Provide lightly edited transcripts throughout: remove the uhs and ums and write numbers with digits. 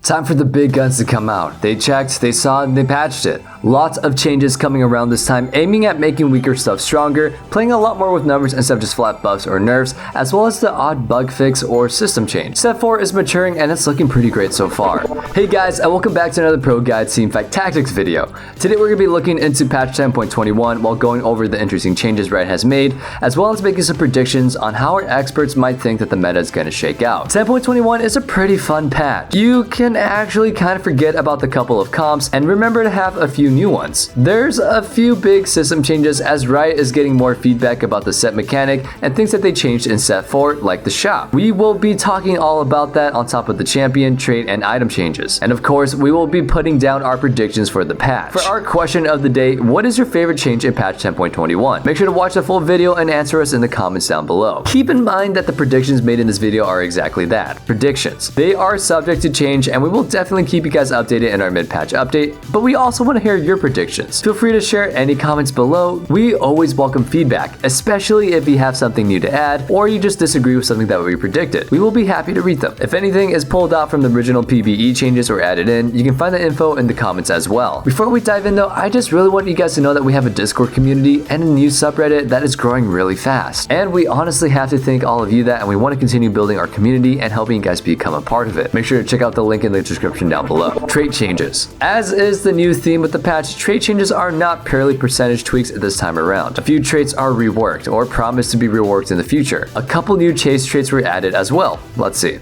Time for the big guns to come out. They checked, they saw, and they patched it. Lots of changes coming around this time, aiming at making weaker stuff stronger, playing a lot more with numbers instead of just flat buffs or nerfs, as well as the odd bug fix or system change. Set 4 is maturing and it's looking pretty great so far. Hey guys, and welcome back to another ProGuides Teamfight Tactics video. Today we're going to be looking into patch 10.21 while going over the interesting changes Red has made, as well as making some predictions on how our experts might think that the meta is going to shake out. 10.21 is a pretty fun patch. You can actually kind of forget about the couple of comps and remember to have a few new ones. There's a few big system changes as Riot is getting more feedback about the set mechanic and things that they changed in set 4, like the shop. We will be talking all about that on top of the champion, trait, and item changes. And of course, we will be putting down our predictions for the patch. For our question of the day, what is your favorite change in patch 10.21? Make sure to watch the full video and answer us in the comments down below. Keep in mind that the predictions made in this video are exactly that, predictions. They are subject to change and we will definitely keep you guys updated in our mid-patch update, but we also want to hear your predictions. Feel free to share any comments below. We always welcome feedback, especially if you have something new to add or you just disagree with something that we predicted. We will be happy to read them. If anything is pulled out from the original PvE changes or added in, you can find the info in the comments as well. Before we dive in though, I just really want you guys to know that we have a Discord community and a new subreddit that is growing really fast. And we honestly have to thank all of you that, and we want to continue building our community and helping you guys become a part of it. Make sure to check out the link in the description down below. Trait changes. As is the new theme with the patch, trait changes are not purely percentage tweaks this time around. A few traits are reworked or promised to be reworked in the future. A couple new chase traits were added as well. Let's see.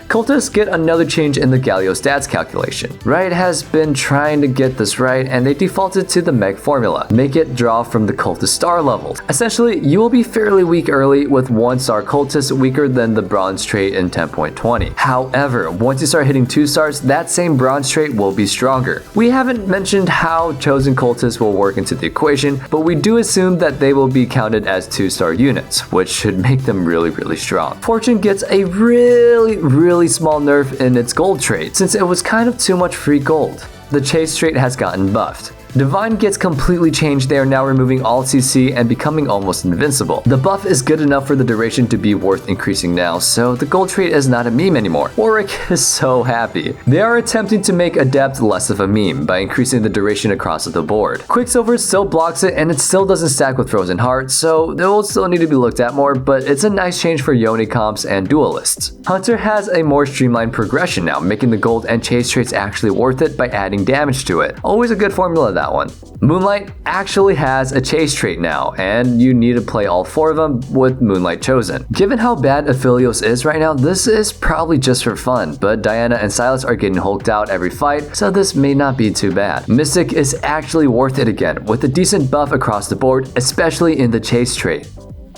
Cultists get another change in the Galio stats calculation. Riot has been trying to get this right and they defaulted to the Meg formula. Make it draw from the cultist star levels. Essentially, you will be fairly weak early with 1-star cultists weaker than the bronze trait in 10.20. However, once you start hitting 2 stars, that same bronze trait will be stronger. We haven't mentioned how chosen cultists will work into the equation, but we do assume that they will be counted as 2-star units, which should make them really strong. Fortune gets a really small nerf in its gold trait, since it was kind of too much free gold. The chase trait has gotten buffed. Divine gets completely changed. They are now removing all CC and becoming almost invincible. The buff is good enough for the duration to be worth increasing now, so the gold trait is not a meme anymore. Warwick is so happy. They are attempting to make Adept less of a meme by increasing the duration across the board. Quicksilver still blocks it and it still doesn't stack with Frozen Heart, so they will still need to be looked at more, but it's a nice change for Yone comps and duelists. Hunter has a more streamlined progression now, making the gold and chase traits actually worth it by adding damage to it. Always a good formula, that one. Moonlight actually has a chase trait now, and you need to play all 4 of them with Moonlight chosen. Given how bad Aphelios is right now, this is probably just for fun, but Diana and Silas are getting hulked out every fight, so this may not be too bad. Mystic is actually worth it again, with a decent buff across the board, especially in the chase trait.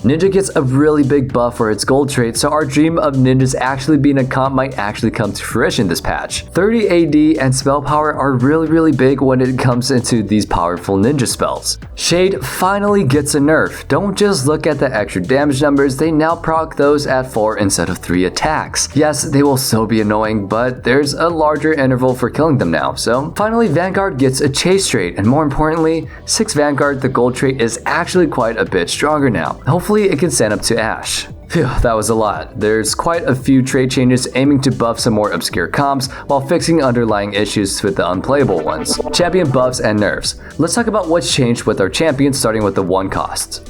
Ninja gets a really big buff for its gold trait, so our dream of ninjas actually being a comp might actually come to fruition this patch. 30 AD and spell power are really big when it comes into these powerful ninja spells. Shade finally gets a nerf. Don't just look at the extra damage numbers, they now proc those at 4 instead of 3 attacks. Yes, they will still be annoying, but there's a larger interval for killing them now. So finally, Vanguard gets a chase trait, and more importantly, 6 Vanguard, the gold trait, is actually quite a bit stronger now. Hopefully it can stand up to Ashe. Phew, that was a lot. There's quite a few trait changes aiming to buff some more obscure comps while fixing underlying issues with the unplayable ones. Champion buffs and nerfs. Let's talk about what's changed with our champions, starting with the 1 costs.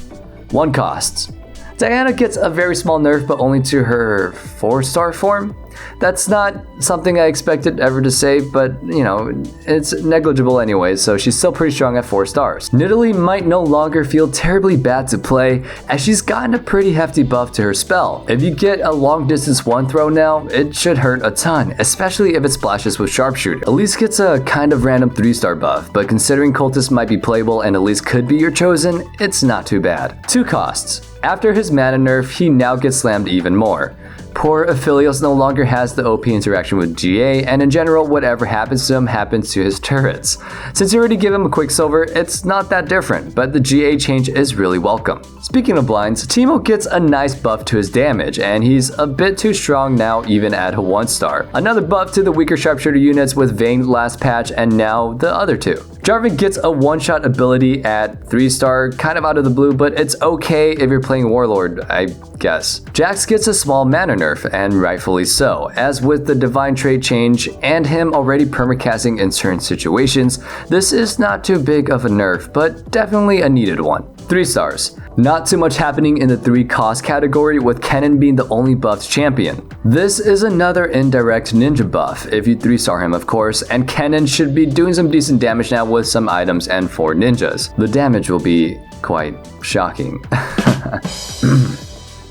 1 costs. Diana gets a very small nerf, but only to her 4-star form. That's not something I expected ever to say, but you know, it's negligible anyways, so she's still pretty strong at 4 stars. Nicolai might no longer feel terribly bad to play, as she's gotten a pretty hefty buff to her spell. If you get a long distance 1 throw now, it should hurt a ton, especially if it splashes with sharpshooter. Elise gets a kind of random 3-star buff, but considering cultists might be playable and Elise could be your chosen, it's not too bad. 2 costs. After his mana nerf, he now gets slammed even more. Poor Aphelios no longer has the OP interaction with GA, and in general, whatever happens to him happens to his turrets. Since you already give him a Quicksilver, it's not that different, but the GA change is really welcome. Speaking of blinds, Teemo gets a nice buff to his damage, and he's a bit too strong now even at a 1-star. Another buff to the weaker sharpshooter units with Vayne last patch and now the other two. Jarvan gets a one-shot ability at 3-star, kind of out of the blue, but it's okay if you're playing Warlord, I guess. Jax gets a small mana nerf, and rightfully so, as with the Divine trait change and him already permacasting in certain situations, this is not too big of a nerf, but definitely a needed one. 3 stars. Not too much happening in the 3 cost category, with Kennen being the only buffed champion. This is another indirect ninja buff, if you 3-star him of course, and Kennen should be doing some decent damage now with some items and 4 ninjas. The damage will be quite shocking.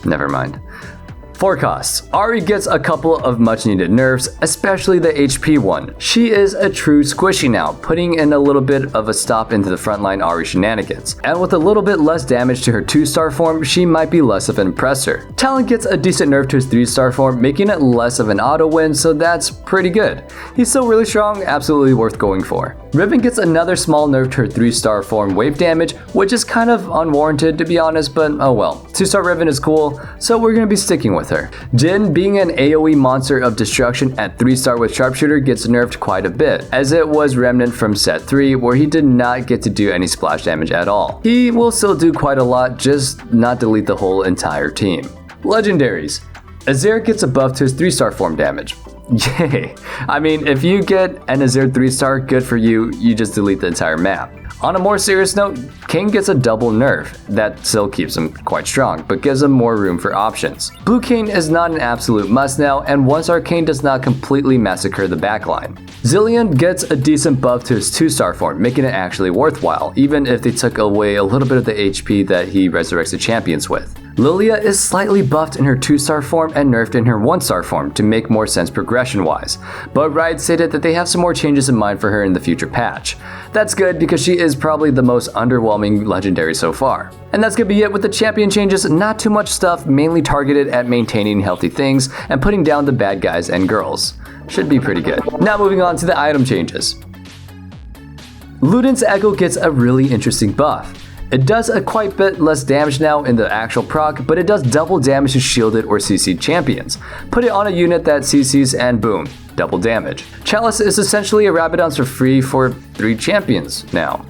Never mind. 4 costs. Ahri gets a couple of much needed nerfs, especially the HP one. She is a true squishy now, putting in a little bit of a stop into the frontline Ahri shenanigans. And with a little bit less damage to her 2-star form, she might be less of an oppressor. Talon gets a decent nerf to his 3-star form, making it less of an auto win, so that's pretty good. He's still really strong, absolutely worth going for. Riven gets another small nerf to her 3-star form wave damage, which is kind of unwarranted to be honest, but oh well. 2-star Riven is cool, so we're gonna be sticking with her. Jhin, being an AoE monster of destruction at 3-star with sharpshooter, gets nerfed quite a bit, as it was Remnant from set 3 where he did not get to do any splash damage at all. He will still do quite a lot, just not delete the whole entire team. Legendaries. Azir gets a buff to his 3-star form damage. Yay! I mean, if you get an Azir 3-star, good for you, you just delete the entire map. On a more serious note, Kayn gets a double nerf. That still keeps him quite strong, but gives him more room for options. Blue Kayn is not an absolute must now, and 1-star Kayn does not completely massacre the backline. Zilean gets a decent buff to his 2-star form, making it actually worthwhile, even if they took away a little bit of the HP that he resurrects the champions with. Lilia is slightly buffed in her 2-star form and nerfed in her 1-star form to make more sense progression-wise, but Riot stated that they have some more changes in mind for her in the future patch. That's good because she is probably the most underwhelming legendary so far. And that's gonna be it with the champion changes. Not too much stuff, mainly targeted at maintaining healthy things and putting down the bad guys and girls. Should be pretty good. Now moving on to the item changes. Luden's Echo gets a really interesting buff. It does a quite bit less damage now in the actual proc, but it does double damage to shielded or CC'd champions. Put it on a unit that CC's and boom, double damage. Chalice is essentially a Rabadons for free for 3 champions now.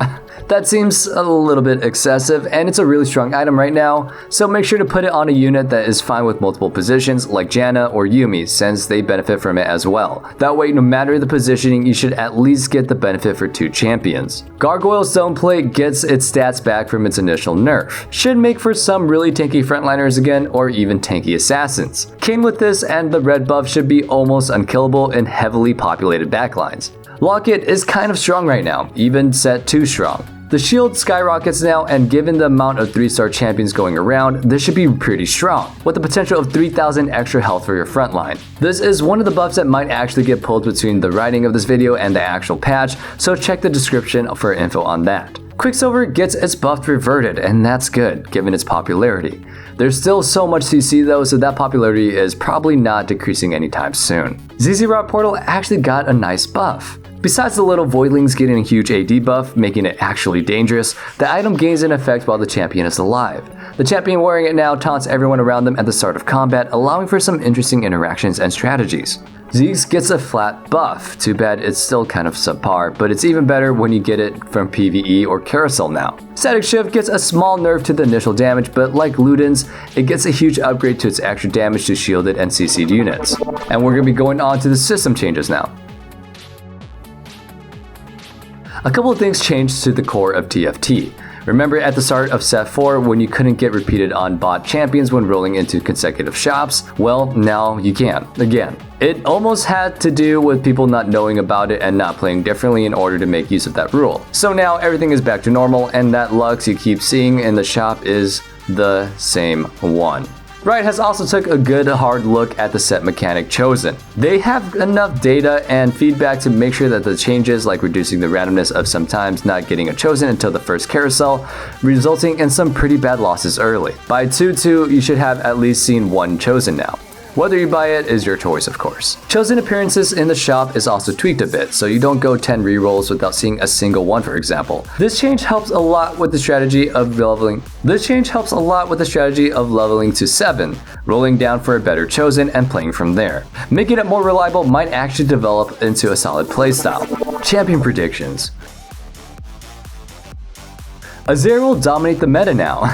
That seems a little bit excessive, and it's a really strong item right now, so make sure to put it on a unit that is fine with multiple positions like Janna or Yuumi, since they benefit from it as well. That way, no matter the positioning, you should at least get the benefit for 2 champions. Gargoyle's Zone Plate gets its stats back from its initial nerf. Should make for some really tanky frontliners again, or even tanky assassins. Kayn with this and the red buff should be almost unkillable in heavily populated backlines. Locket is kind of strong right now, even set 2 strong. The shield skyrockets now, and given the amount of 3-star champions going around, this should be pretty strong, with the potential of 3,000 extra health for your frontline. This is one of the buffs that might actually get pulled between the writing of this video and the actual patch, so check the description for info on that. Quicksilver gets its buff reverted, and that's good, given its popularity. There's still so much CC though, so that popularity is probably not decreasing anytime soon. ZZ Rot Portal actually got a nice buff. Besides the little voidlings getting a huge AD buff, making it actually dangerous, the item gains an effect while the champion is alive. The champion wearing it now taunts everyone around them at the start of combat, allowing for some interesting interactions and strategies. Ziggs gets a flat buff. Too bad it's still kind of subpar, but it's even better when you get it from PvE or Carousel now. Static Shift gets a small nerf to the initial damage, but like Luden's, it gets a huge upgrade to its extra damage to shielded and CC'd units. And we're going to be going on to the system changes now. A couple of things changed to the core of TFT. Remember at the start of set 4 when you couldn't get repeated on bot champions when rolling into consecutive shops? Well, now you can, again. It almost had to do with people not knowing about it and not playing differently in order to make use of that rule. So now everything is back to normal, and that Lux you keep seeing in the shop is the same one. Riot has also took a good hard look at the set mechanic chosen. They have enough data and feedback to make sure that the changes, like reducing the randomness of sometimes not getting a chosen until the first carousel, resulting in some pretty bad losses early. By 2-2, you should have at least seen one chosen now. Whether you buy it is your choice, of course. Chosen appearances in the shop is also tweaked a bit, so you don't go 10 rerolls without seeing a single one, for example. This change helps a lot with the strategy of leveling. To 7, rolling down for a better Chosen and playing from there. Making it more reliable might actually develop into a solid playstyle. Champion predictions. Azir will dominate the meta now.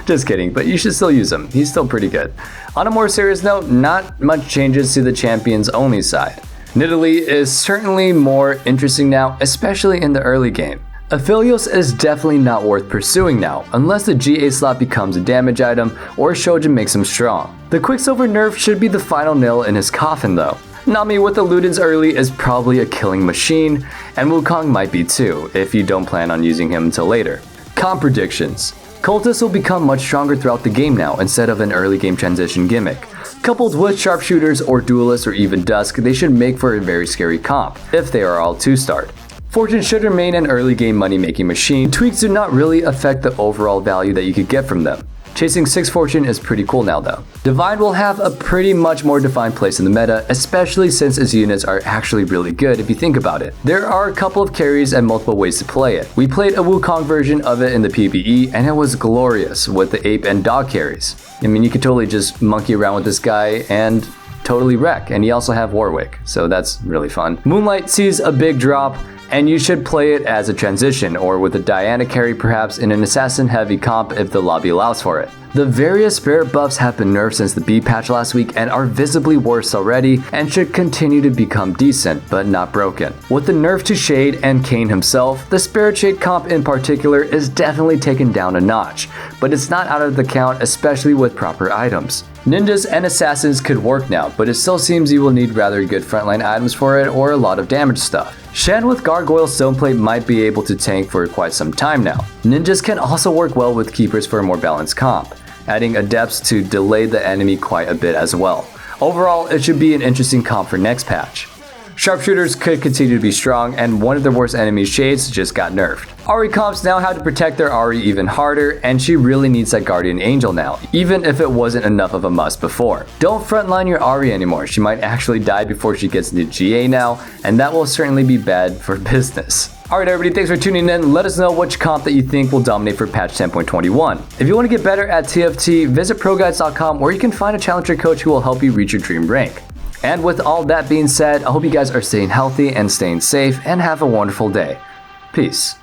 Just kidding, but you should still use him. He's still pretty good. On a more serious note, not much changes to the champions only side. Nicolai is certainly more interesting now, especially in the early game. Aphelios is definitely not worth pursuing now, unless the GA slot becomes a damage item or Shojin makes him strong. The Quicksilver nerf should be the final nail in his coffin though. Nami with the Ludens early is probably a killing machine, and Wukong might be too, if you don't plan on using him until later. Comp predictions. Cultists will become much stronger throughout the game now instead of an early game transition gimmick. Coupled with sharpshooters or duelists or even Dusk, they should make for a very scary comp, if they are all 2-starred. Fortune should remain an early game money making machine. Tweaks do not really affect the overall value that you could get from them. Chasing 6 Fortune is pretty cool now though. Divine will have a pretty much more defined place in the meta, especially since its units are actually really good if you think about it. There are a couple of carries and multiple ways to play it. We played a Wukong version of it in the PvE and it was glorious with the ape and dog carries. I mean, you could totally just monkey around with this guy and totally wreck, and you also have Warwick, so that's really fun. Moonlight sees a big drop, and you should play it as a transition or with a Diana carry perhaps in an assassin heavy comp if the lobby allows for it. The various spirit buffs have been nerfed since the B patch last week and are visibly worse already and should continue to become decent but not broken. With the nerf to Shade and Kayn himself, the Spirit Shade comp in particular is definitely taken down a notch, but it's not out of the count, especially with proper items. Ninjas and assassins could work now, but it still seems you will need rather good frontline items for it or a lot of damage stuff. Shen with Gargoyle Stoneplate might be able to tank for quite some time now. Ninjas can also work well with Keepers for a more balanced comp, adding Adepts to delay the enemy quite a bit as well. Overall, it should be an interesting comp for next patch. Sharpshooters could continue to be strong, and one of the worst enemies, Shades, just got nerfed. Ahri comps now have to protect their Ahri even harder, and she really needs that Guardian Angel now, even if it wasn't enough of a must before. Don't frontline your Ahri anymore, she might actually die before she gets into GA now, and that will certainly be bad for business. Alright everybody, thanks for tuning in. Let us know which comp that you think will dominate for patch 10.21. If you want to get better at TFT, visit ProGuides.com where you can find a challenger coach who will help you reach your dream rank. And with all that being said, I hope you guys are staying healthy and staying safe and have a wonderful day. Peace.